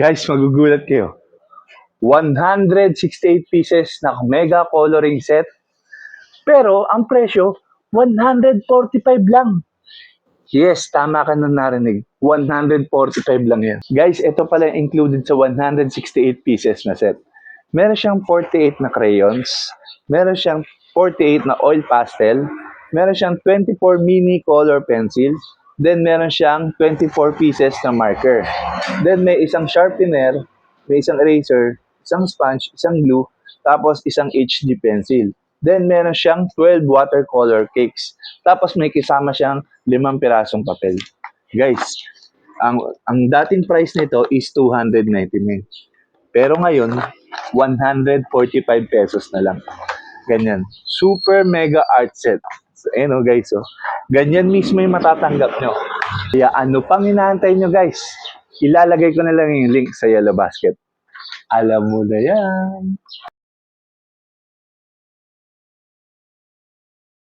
Guys, magugulat kayo. 168 pieces na mega coloring set. Pero ang presyo, 145 lang. Yes, tama ka na narinig. 145 lang yan. Guys, ito pala included sa 168 pieces na set. Meron siyang 48 na crayons. Meron siyang 48 na oil pastel. Meron siyang 24 mini color pencils. Then meron siyang 24 pieces na marker. Then may isang sharpener, may isang eraser, isang sponge, isang glue, tapos isang HG pencil. Then meron siyang 12 watercolor cakes. Tapos may kasama siyang 5 pirasong papel. Guys, ang dating price nito is 299. Pero ngayon, 145 pesos na lang. Ganyan. Super mega art set. So, guys, oh. Ganyan mismo yung matatanggap nyo. Kaya ano pang inaantay nyo, guys? Ilalagay ko na lang yung link sa Yellow Basket. Alam mo na yan.